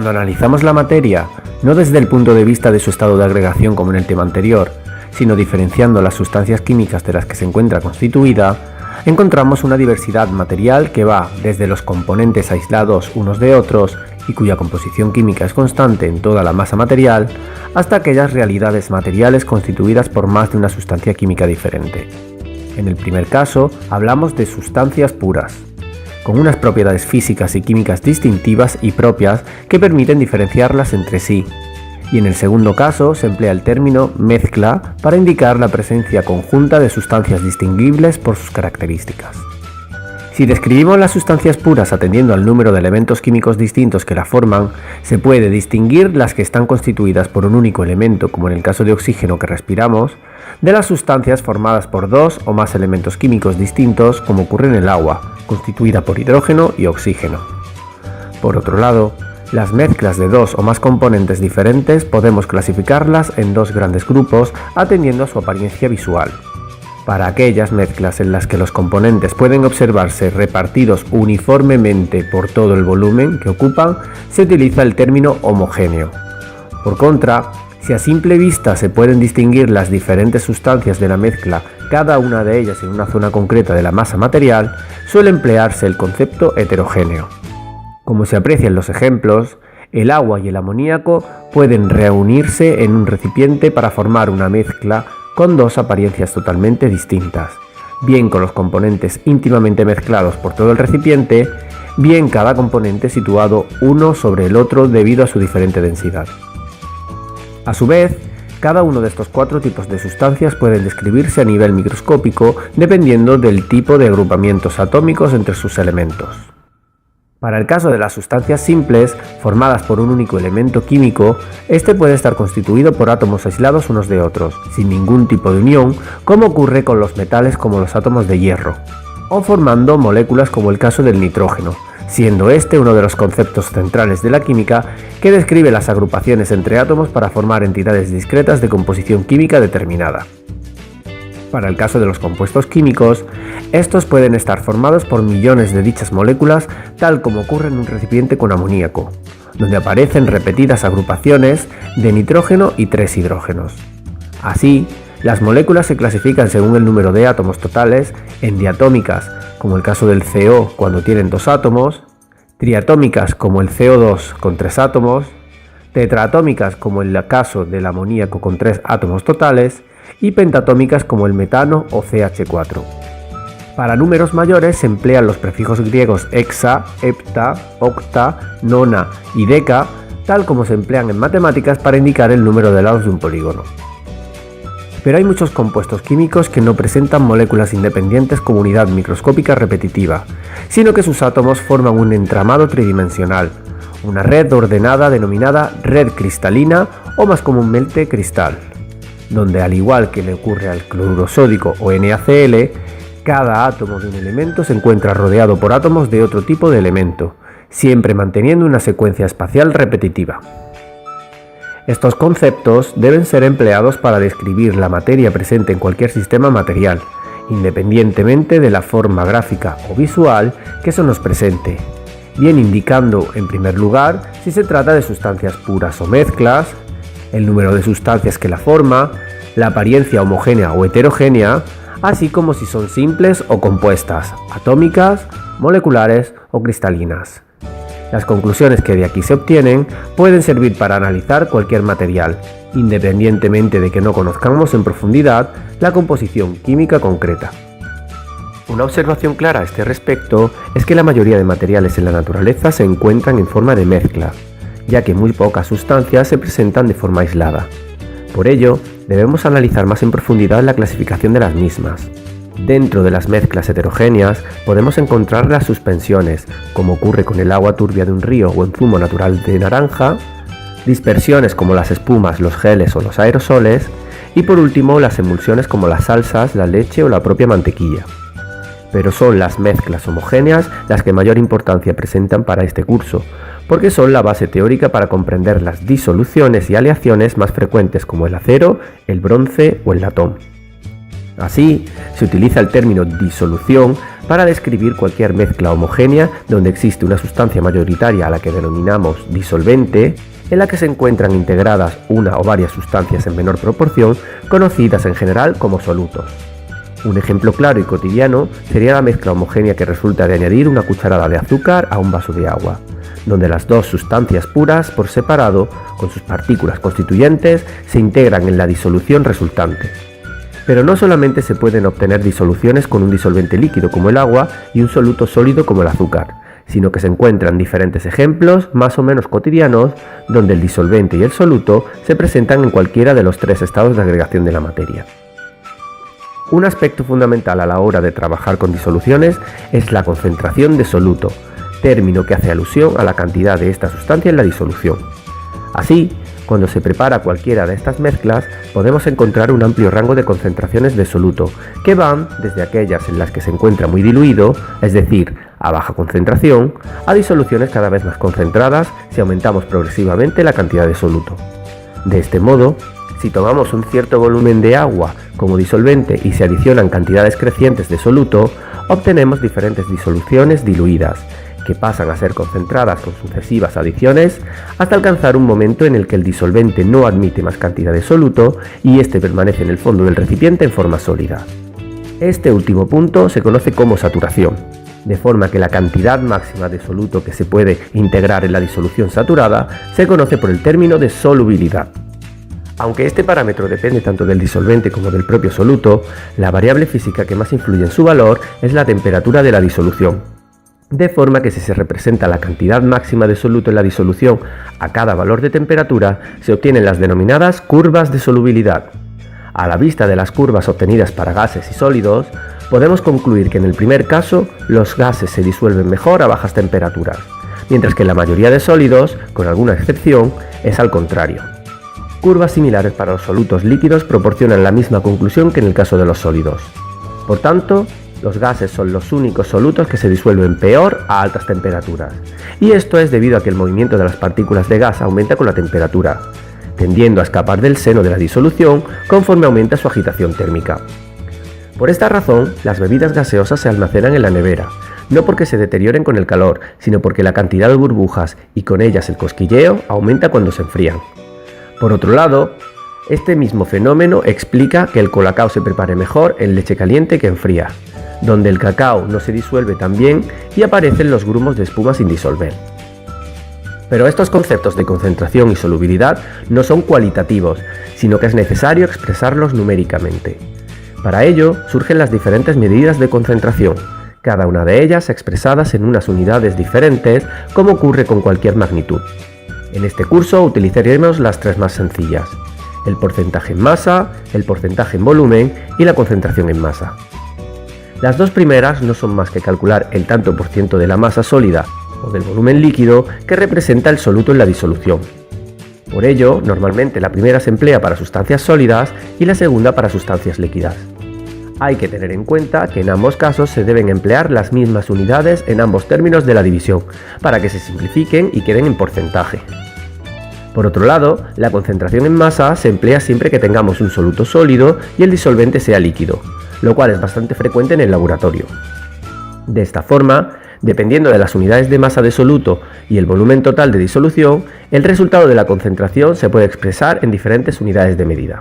Cuando analizamos la materia, no desde el punto de vista de su estado de agregación como en el tema anterior, sino diferenciando las sustancias químicas de las que se encuentra constituida, encontramos una diversidad material que va desde los componentes aislados unos de otros y cuya composición química es constante en toda la masa material, hasta aquellas realidades materiales constituidas por más de una sustancia química diferente. En el primer caso, hablamos de sustancias puras, con unas propiedades físicas y químicas distintivas y propias que permiten diferenciarlas entre sí. Y en el segundo caso se emplea el término mezcla para indicar la presencia conjunta de sustancias distinguibles por sus características. Si describimos las sustancias puras atendiendo al número de elementos químicos distintos que la forman, se puede distinguir las que están constituidas por un único elemento, como en el caso de oxígeno que respiramos, de las sustancias formadas por dos o más elementos químicos distintos, como ocurre en el agua, constituida por hidrógeno y oxígeno. Por otro lado, las mezclas de dos o más componentes diferentes podemos clasificarlas en dos grandes grupos atendiendo a su apariencia visual. Para aquellas mezclas en las que los componentes pueden observarse repartidos uniformemente por todo el volumen que ocupan, se utiliza el término homogéneo. Por contra, si a simple vista se pueden distinguir las diferentes sustancias de la mezcla, cada una de ellas en una zona concreta de la masa material, suele emplearse el concepto heterogéneo. Como se aprecia en los ejemplos, el agua y el amoníaco pueden reunirse en un recipiente para formar una mezcla con dos apariencias totalmente distintas, bien con los componentes íntimamente mezclados por todo el recipiente, bien cada componente situado uno sobre el otro debido a su diferente densidad. A su vez, cada uno de estos cuatro tipos de sustancias pueden describirse a nivel microscópico dependiendo del tipo de agrupamientos atómicos entre sus elementos. Para el caso de las sustancias simples, formadas por un único elemento químico, este puede estar constituido por átomos aislados unos de otros, sin ningún tipo de unión, como ocurre con los metales como los átomos de hierro, o formando moléculas como el caso del nitrógeno, siendo este uno de los conceptos centrales de la química que describe las agrupaciones entre átomos para formar entidades discretas de composición química determinada. Para el caso de los compuestos químicos, estos pueden estar formados por millones de dichas moléculas, tal como ocurre en un recipiente con amoníaco, donde aparecen repetidas agrupaciones de nitrógeno y 3 hidrógenos. Así, las moléculas se clasifican según el número de átomos totales en diatómicas, como el caso del CO cuando tienen 2 átomos, triatómicas como el CO2 con 3 átomos, tetraatómicas como el caso del amoníaco con 3 átomos totales, y pentatómicas como el metano o CH4. Para números mayores se emplean los prefijos griegos hexa, hepta, octa, nona y deca, tal como se emplean en matemáticas para indicar el número de lados de un polígono. Pero hay muchos compuestos químicos que no presentan moléculas independientes como unidad microscópica repetitiva, sino que sus átomos forman un entramado tridimensional, una red ordenada denominada red cristalina o más comúnmente cristal, donde al igual que le ocurre al cloruro sódico o NaCl, cada átomo de un elemento se encuentra rodeado por átomos de otro tipo de elemento, siempre manteniendo una secuencia espacial repetitiva. Estos conceptos deben ser empleados para describir la materia presente en cualquier sistema material, independientemente de la forma gráfica o visual que se nos presente, bien indicando en primer lugar si se trata de sustancias puras o mezclas, el número de sustancias que la forma, la apariencia homogénea o heterogénea, así como si son simples o compuestas, atómicas, moleculares o cristalinas. Las conclusiones que de aquí se obtienen pueden servir para analizar cualquier material, independientemente de que no conozcamos en profundidad la composición química concreta. Una observación clara a este respecto es que la mayoría de materiales en la naturaleza se encuentran en forma de mezcla, ya que muy pocas sustancias se presentan de forma aislada. Por ello, debemos analizar más en profundidad la clasificación de las mismas. Dentro de las mezclas heterogéneas podemos encontrar las suspensiones, como ocurre con el agua turbia de un río o en zumo natural de naranja, dispersiones como las espumas, los geles o los aerosoles, y por último las emulsiones como las salsas, la leche o la propia mantequilla. Pero son las mezclas homogéneas las que mayor importancia presentan para este curso, porque son la base teórica para comprender las disoluciones y aleaciones más frecuentes como el acero, el bronce o el latón. Así, se utiliza el término disolución para describir cualquier mezcla homogénea donde existe una sustancia mayoritaria a la que denominamos disolvente, en la que se encuentran integradas una o varias sustancias en menor proporción, conocidas en general como solutos. Un ejemplo claro y cotidiano sería la mezcla homogénea que resulta de añadir una cucharada de azúcar a un vaso de agua, donde las dos sustancias puras por separado, con sus partículas constituyentes, se integran en la disolución resultante. Pero no solamente se pueden obtener disoluciones con un disolvente líquido como el agua y un soluto sólido como el azúcar, sino que se encuentran diferentes ejemplos más o menos cotidianos donde el disolvente y el soluto se presentan en cualquiera de los tres estados de agregación de la materia. Un aspecto fundamental a la hora de trabajar con disoluciones es la concentración de soluto, término que hace alusión a la cantidad de esta sustancia en la disolución. Así, cuando se prepara cualquiera de estas mezclas, podemos encontrar un amplio rango de concentraciones de soluto, que van desde aquellas en las que se encuentra muy diluido, es decir, a baja concentración, a disoluciones cada vez más concentradas si aumentamos progresivamente la cantidad de soluto. De este modo, si tomamos un cierto volumen de agua como disolvente y se adicionan cantidades crecientes de soluto, obtenemos diferentes disoluciones diluidas, que pasan a ser concentradas con sucesivas adiciones hasta alcanzar un momento en el que el disolvente no admite más cantidad de soluto y este permanece en el fondo del recipiente en forma sólida. Este último punto se conoce como saturación, de forma que la cantidad máxima de soluto que se puede integrar en la disolución saturada se conoce por el término de solubilidad. Aunque este parámetro depende tanto del disolvente como del propio soluto, la variable física que más influye en su valor es la temperatura de la disolución. De forma que si se representa la cantidad máxima de soluto en la disolución a cada valor de temperatura, se obtienen las denominadas curvas de solubilidad. A la vista de las curvas obtenidas para gases y sólidos, podemos concluir que en el primer caso los gases se disuelven mejor a bajas temperaturas, mientras que en la mayoría de sólidos, con alguna excepción, es al contrario. Curvas similares para los solutos líquidos proporcionan la misma conclusión que en el caso de los sólidos. Por tanto, los gases son los únicos solutos que se disuelven peor a altas temperaturas, y esto es debido a que el movimiento de las partículas de gas aumenta con la temperatura, tendiendo a escapar del seno de la disolución conforme aumenta su agitación térmica. Por esta razón, las bebidas gaseosas se almacenan en la nevera, no porque se deterioren con el calor, sino porque la cantidad de burbujas y con ellas el cosquilleo aumenta cuando se enfrían. Por otro lado, este mismo fenómeno explica que el colacao se prepare mejor en leche caliente que en fría, donde el cacao no se disuelve tan bien y aparecen los grumos de espuma sin disolver. Pero estos conceptos de concentración y solubilidad no son cualitativos, sino que es necesario expresarlos numéricamente. Para ello surgen las diferentes medidas de concentración, cada una de ellas expresadas en unas unidades diferentes, como ocurre con cualquier magnitud. En este curso utilizaremos las tres más sencillas: el porcentaje en masa, el porcentaje en volumen y la concentración en masa. Las dos primeras no son más que calcular el tanto por ciento de la masa sólida o del volumen líquido que representa el soluto en la disolución. Por ello, normalmente la primera se emplea para sustancias sólidas y la segunda para sustancias líquidas. Hay que tener en cuenta que en ambos casos se deben emplear las mismas unidades en ambos términos de la división, para que se simplifiquen y queden en porcentaje. Por otro lado, la concentración en masa se emplea siempre que tengamos un soluto sólido y el disolvente sea líquido, lo cual es bastante frecuente en el laboratorio. De esta forma, dependiendo de las unidades de masa de soluto y el volumen total de disolución, el resultado de la concentración se puede expresar en diferentes unidades de medida.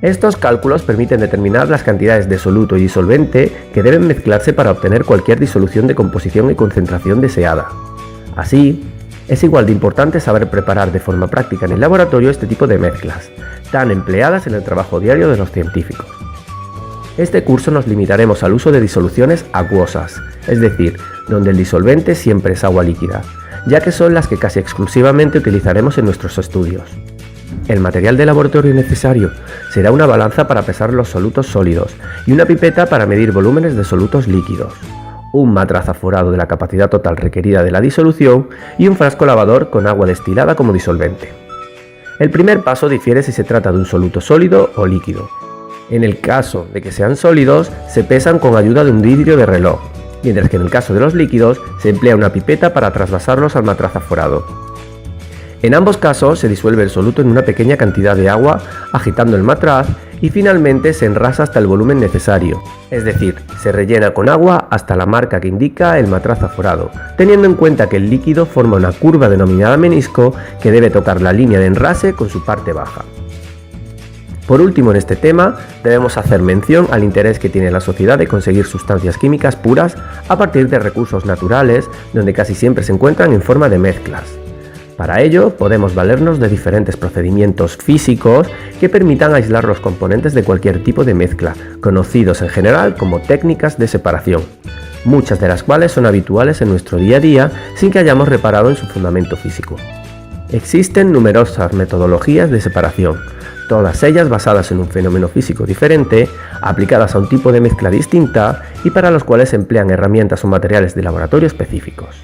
Estos cálculos permiten determinar las cantidades de soluto y disolvente que deben mezclarse para obtener cualquier disolución de composición y concentración deseada. Así, es igual de importante saber preparar de forma práctica en el laboratorio este tipo de mezclas, tan empleadas en el trabajo diario de los científicos. Este curso nos limitaremos al uso de disoluciones acuosas, es decir, donde el disolvente siempre es agua líquida, ya que son las que casi exclusivamente utilizaremos en nuestros estudios. El material de laboratorio necesario será una balanza para pesar los solutos sólidos y una pipeta para medir volúmenes de solutos líquidos, un matraz aforado de la capacidad total requerida de la disolución y un frasco lavador con agua destilada como disolvente. El primer paso difiere si se trata de un soluto sólido o líquido. En el caso de que sean sólidos, se pesan con ayuda de un vidrio de reloj, mientras que en el caso de los líquidos se emplea una pipeta para trasvasarlos al matraz aforado. En ambos casos se disuelve el soluto en una pequeña cantidad de agua agitando el matraz y finalmente se enrasa hasta el volumen necesario, es decir, se rellena con agua hasta la marca que indica el matraz aforado, teniendo en cuenta que el líquido forma una curva denominada menisco que debe tocar la línea de enrase con su parte baja. Por último, en este tema, debemos hacer mención al interés que tiene la sociedad de conseguir sustancias químicas puras a partir de recursos naturales, donde casi siempre se encuentran en forma de mezclas. Para ello, podemos valernos de diferentes procedimientos físicos que permitan aislar los componentes de cualquier tipo de mezcla, conocidos en general como técnicas de separación, muchas de las cuales son habituales en nuestro día a día sin que hayamos reparado en su fundamento físico. Existen numerosas metodologías de separación, todas ellas basadas en un fenómeno físico diferente, aplicadas a un tipo de mezcla distinta y para los cuales se emplean herramientas o materiales de laboratorio específicos.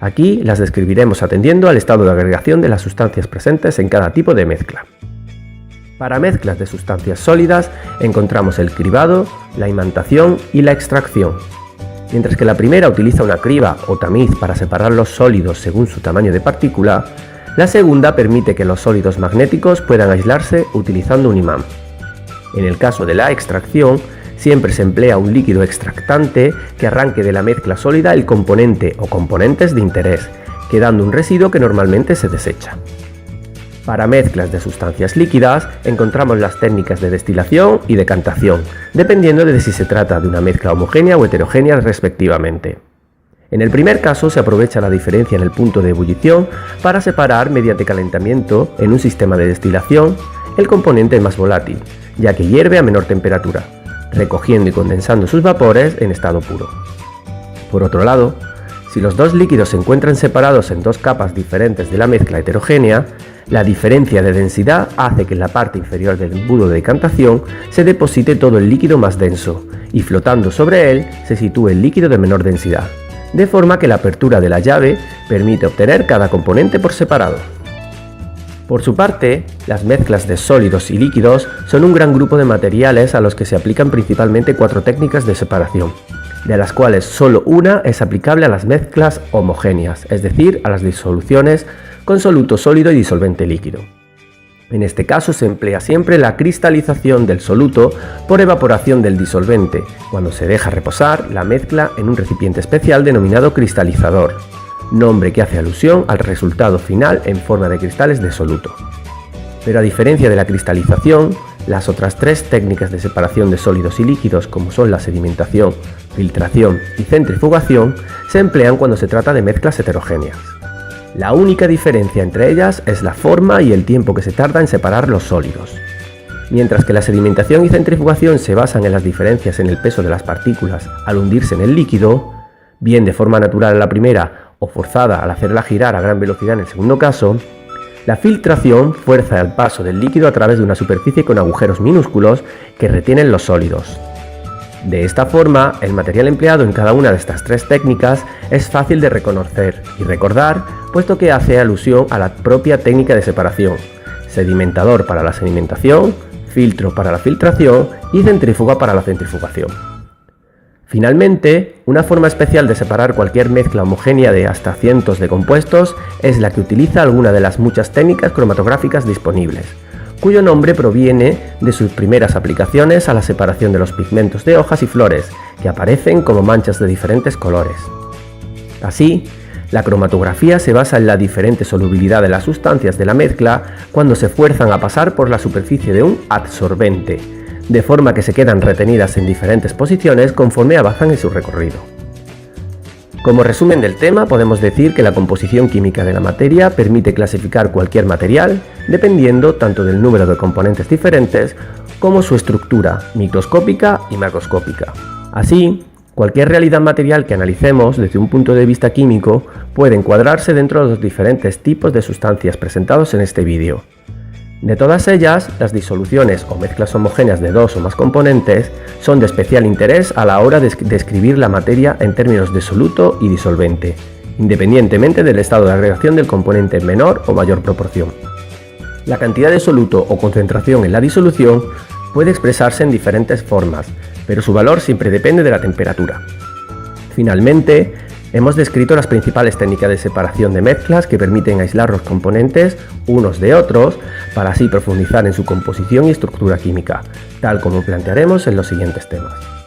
Aquí las describiremos atendiendo al estado de agregación de las sustancias presentes en cada tipo de mezcla. Para mezclas de sustancias sólidas encontramos el cribado, la imantación y la extracción. Mientras que la primera utiliza una criba o tamiz para separar los sólidos según su tamaño de partícula, la segunda permite que los sólidos magnéticos puedan aislarse utilizando un imán. En el caso de la extracción, siempre se emplea un líquido extractante que arranque de la mezcla sólida el componente o componentes de interés, quedando un residuo que normalmente se desecha. Para mezclas de sustancias líquidas encontramos las técnicas de destilación y decantación, dependiendo de si se trata de una mezcla homogénea o heterogénea respectivamente. En el primer caso se aprovecha la diferencia en el punto de ebullición para separar mediante calentamiento en un sistema de destilación el componente más volátil, ya que hierve a menor temperatura, recogiendo y condensando sus vapores en estado puro. Por otro lado, si los dos líquidos se encuentran separados en dos capas diferentes de la mezcla heterogénea, la diferencia de densidad hace que en la parte inferior del embudo de decantación se deposite todo el líquido más denso y flotando sobre él se sitúe el líquido de menor densidad, de forma que la apertura de la llave permite obtener cada componente por separado. Por su parte, las mezclas de sólidos y líquidos son un gran grupo de materiales a los que se aplican principalmente 4 técnicas de separación, de las cuales solo una es aplicable a las mezclas homogéneas, es decir, a las disoluciones con soluto sólido y disolvente líquido. En este caso se emplea siempre la cristalización del soluto por evaporación del disolvente, cuando se deja reposar la mezcla en un recipiente especial denominado cristalizador, nombre que hace alusión al resultado final en forma de cristales de soluto. Pero a diferencia de la cristalización, las otras 3 técnicas de separación de sólidos y líquidos, como son la sedimentación, filtración y centrifugación, se emplean cuando se trata de mezclas heterogéneas. La única diferencia entre ellas es la forma y el tiempo que se tarda en separar los sólidos. Mientras que la sedimentación y centrifugación se basan en las diferencias en el peso de las partículas al hundirse en el líquido, bien de forma natural en la primera o forzada al hacerla girar a gran velocidad en el segundo caso, la filtración fuerza el paso del líquido a través de una superficie con agujeros minúsculos que retienen los sólidos. De esta forma, el material empleado en cada una de estas 3 técnicas es fácil de reconocer y recordar, puesto que hace alusión a la propia técnica de separación: sedimentador para la sedimentación, filtro para la filtración y centrífuga para la centrifugación. Finalmente, una forma especial de separar cualquier mezcla homogénea de hasta cientos de compuestos es la que utiliza alguna de las muchas técnicas cromatográficas disponibles, cuyo nombre proviene de sus primeras aplicaciones a la separación de los pigmentos de hojas y flores, que aparecen como manchas de diferentes colores. Así, la cromatografía se basa en la diferente solubilidad de las sustancias de la mezcla cuando se fuerzan a pasar por la superficie de un adsorbente, de forma que se quedan retenidas en diferentes posiciones conforme avanzan en su recorrido. Como resumen del tema, podemos decir que la composición química de la materia permite clasificar cualquier material dependiendo tanto del número de componentes diferentes como su estructura microscópica y macroscópica. Así, cualquier realidad material que analicemos desde un punto de vista químico puede encuadrarse dentro de los diferentes tipos de sustancias presentados en este vídeo. De todas ellas, las disoluciones o mezclas homogéneas de 2 o más componentes son de especial interés a la hora de describir la materia en términos de soluto y disolvente, independientemente del estado de agregación del componente en menor o mayor proporción. La cantidad de soluto o concentración en la disolución puede expresarse en diferentes formas, pero su valor siempre depende de la temperatura. Finalmente, Hemos descrito las principales técnicas de separación de mezclas que permiten aislar los componentes unos de otros para así profundizar en su composición y estructura química, tal como plantearemos en los siguientes temas.